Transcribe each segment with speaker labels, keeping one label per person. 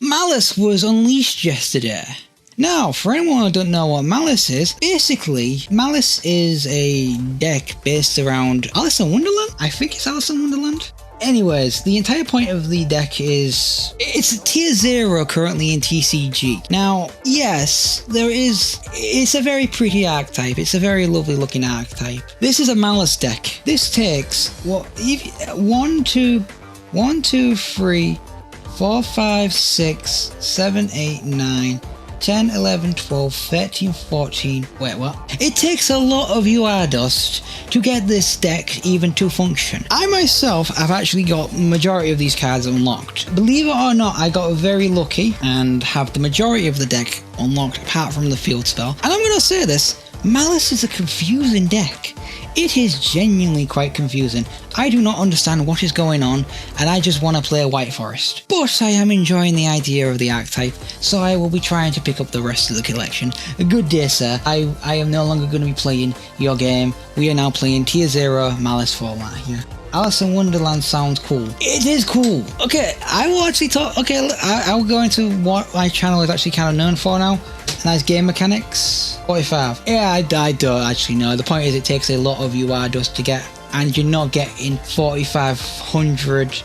Speaker 1: Malice was unleashed yesterday. Now, for anyone who don't know what Malice is, basically, Malice is a deck based around Alice in Wonderland? I think it's Alice in Wonderland. Anyways, the entire point of the deck is, it's tier 0 currently in TCG. Now, yes, it's a very pretty archetype. It's a very lovely looking archetype. This is a Malice deck. This takes, 1, 2, 3, 4, 5, 6, 7, 8, 9, 10, 11, 12, 13, 14, wait, what? It takes a lot of UR dust to get this deck even to function. I myself have actually got the majority of these cards unlocked. Believe it or not, I got very lucky and have the majority of the deck unlocked apart from the field spell. And I'm going to say this, Malice is a confusing deck. It is genuinely quite confusing. I do not understand what is going on, and I just want to play a White Forest. But I am enjoying the idea of the archetype, so I will be trying to pick up the rest of the collection. Good day, sir. I am no longer going to be playing your game. We are now playing tier 0 Malice format here. Alice in Wonderland sounds cool. It is cool. Okay, I will actually talk. Okay, I will go into what my channel is actually kind of known for now. Nice game mechanics. 45. Yeah, I don't actually know. The point is it takes a lot of UR dust to get, and you're not getting 4,500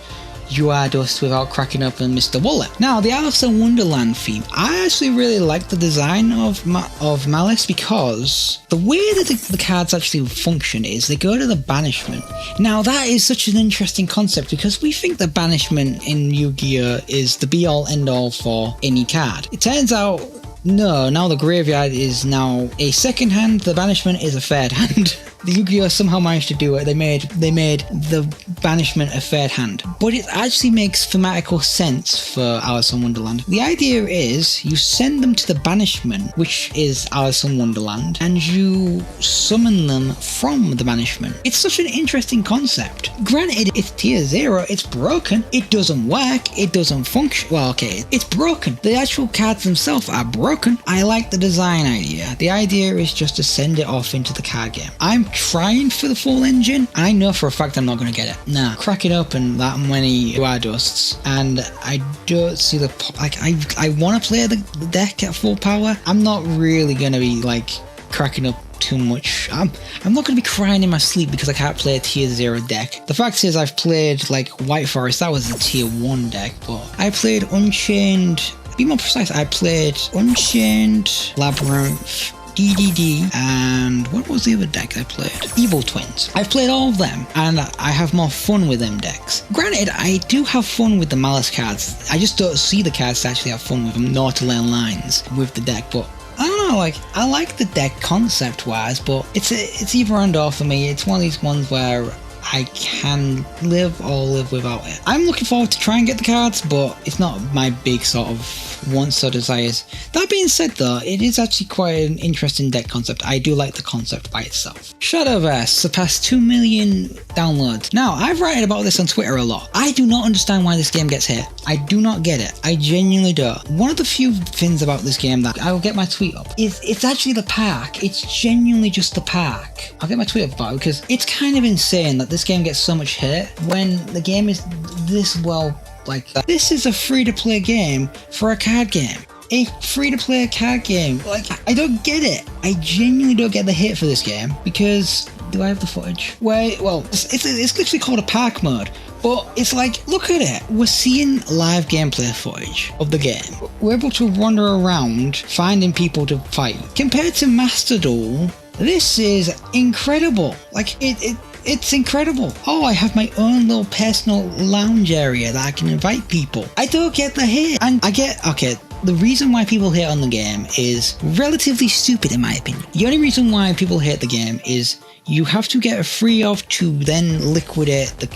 Speaker 1: UR dust without cracking up and Mr. Wallet. Now, the Alice in Wonderland theme. I actually really like the design of Malice because the way that the cards actually function is they go to the banishment. Now, that is such an interesting concept because we think the banishment in Yu-Gi-Oh! Is the be-all end-all for any card. It turns out, no, now the graveyard is now a second hand, the banishment is a third hand. The Yu-Gi-Oh! Somehow managed to do it. They made the banishment a third hand. But it actually makes thematical sense for Alice in Wonderland. The idea is you send them to the banishment, which is Alice in Wonderland, and you summon them from the banishment. It's such an interesting concept. Granted, it's tier 0, it's broken, it doesn't work, it doesn't function. Well, okay, it's broken. The actual cards themselves are broken. I like the design idea. The idea is just to send it off into the card game. I'm trying for the full engine. I know for a fact I'm not going to get it. Nah, cracking open that many UR dusts, and I don't see the like. I want to play the deck at full power. I'm not really going to be like cracking up too much. I'm not going to be crying in my sleep because I can't play a tier 0 deck. The fact is I've played like White Forest. That was a tier 1 deck, but I played Unchained. To be more precise, I played Unchained, Labyrinth, DDD, and what was the other deck I played? Evil Twins. I've played all of them, and I have more fun with them decks. Granted, I do have fun with the Malice cards. I just don't see the cards to actually have fun with them, nor to learn lines with the deck, but I don't know, like, I like the deck concept-wise, but it's either and or for me. It's one of these ones where I can live or live without it. I'm looking forward to try and get the cards, but it's not my big sort of wants or desires. That being said though, it is actually quite an interesting deck concept. I do like the concept by itself. Shadowverse surpassed 2 million downloads. Now, I've written about this on Twitter a lot. I do not understand why this game gets hit. I do not get it. I genuinely don't. One of the few things about this game that I will get my tweet up is it's actually the pack. It's genuinely just the pack. I'll get my tweet up about it because it's kind of insane that this game gets so much hit when the game is this well like that. This is a free-to-play game for a card game. A free-to-play card game. Like, I don't get it. I genuinely don't get the hit for this game because do I have the footage? Wait, well, it's literally called a park mode. But it's like, look at it. We're seeing live gameplay footage of the game. We're able to wander around finding people to fight. Compared to Master Duel, this is incredible. Like, it's incredible. Oh, I have my own little personal lounge area that I can invite people. I don't get the hit. And okay, the reason why people hate on the game is relatively stupid in my opinion. The only reason why people hate the game is you have to get a free of to then liquefy the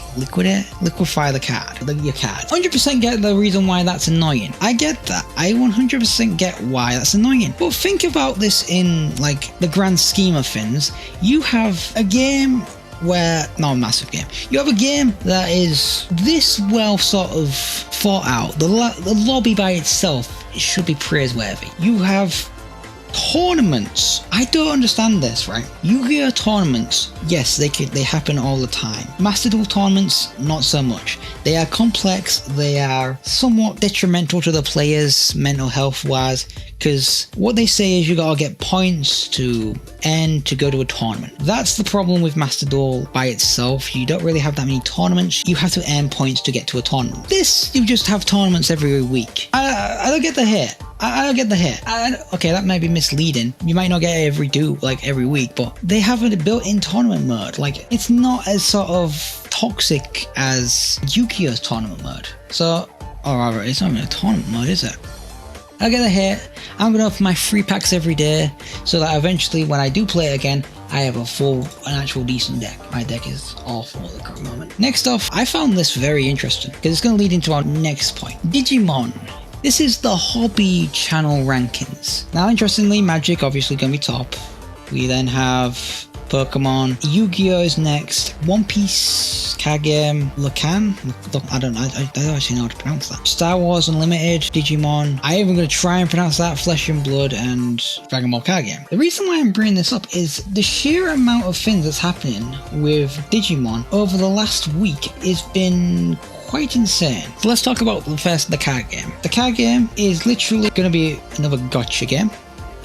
Speaker 1: card, your card. 100% get the reason why that's annoying. I get that. I 100% get why that's annoying. But think about this in like the grand scheme of things. You have a game where, not a massive game, you have a game that is this well sort of thought out. The lobby by itself should be praiseworthy. You have Tournaments. I don't understand this, right? Yu-Gi-Oh tournaments, yes, they happen all the time. Master Duel tournaments, not so much. They are complex, they are somewhat detrimental to the players mental health wise, because what they say is you gotta get points to end to go to a tournament. That's the problem with Master Duel by itself. You don't really have that many tournaments. You have to earn points to get to a tournament. This, you just have tournaments every week. I don't get the hit. I don't get the hit. Okay, that might be misleading. You might not get it every week, but they have a built-in tournament mode. Like, it's not as sort of toxic as Yu-Gi-Oh's tournament mode. So, or rather, it's not even a tournament mode, is it? I get the hit. I'm gonna open my free packs every day, so that eventually, when I do play it again, I have an actual decent deck. My deck is awful at the current moment. Next off, I found this very interesting because it's gonna lead into our next point. Digimon. This is the hobby channel rankings. Now, interestingly, Magic obviously gonna be top. We then have Pokemon, Yu-Gi-Oh is next, One Piece, Card Game, Lacan, I don't actually know how to pronounce that. Star Wars Unlimited, Digimon, I'm even going to try and pronounce that, Flesh and Blood, and Dragon Ball Card Game. The reason why I'm bringing this up is the sheer amount of things that's happening with Digimon over the last week has been quite insane. So let's talk about first the card game. The card game is literally going to be another gotcha game.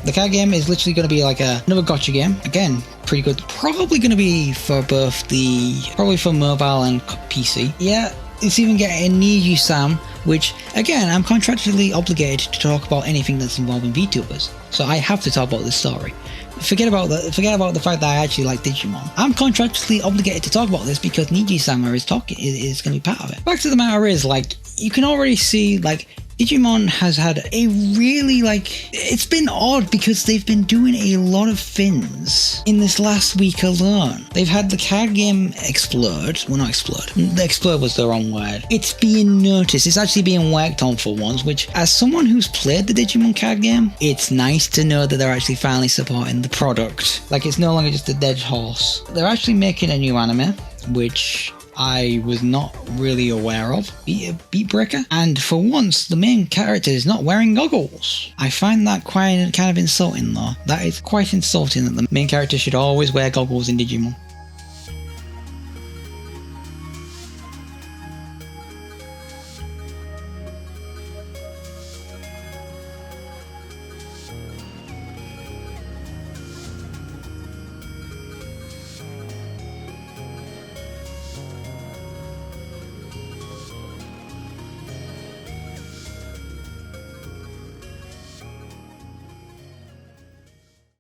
Speaker 1: The card game is literally going to be like another gotcha game. Again, pretty good. Probably going to be for probably for mobile and PC. Yeah, it's even getting a Need You Sam, which again, I'm contractually obligated to talk about anything that's involving VTubers. So I have to talk about this story. Forget about the fact that I actually like Digimon. I'm contractually obligated to talk about this because Niji-sama is going to be part of it. Back to the matter is, like, you can already see, like, Digimon has had a really, it's been odd because they've been doing a lot of things in this last week alone. They've had the card game explode. Well, not explode. The explode was the wrong word. It's being noticed. It's actually being worked on for once, which, as someone who's played the Digimon card game, it's nice to know that they're actually finally supporting the product. Like, it's no longer just a dead horse. They're actually making a new anime, which I was not really aware of. Beat Breaker. And for once, the main character is not wearing goggles. I find that kind of insulting though. That is quite insulting that the main character should always wear goggles in Digimon.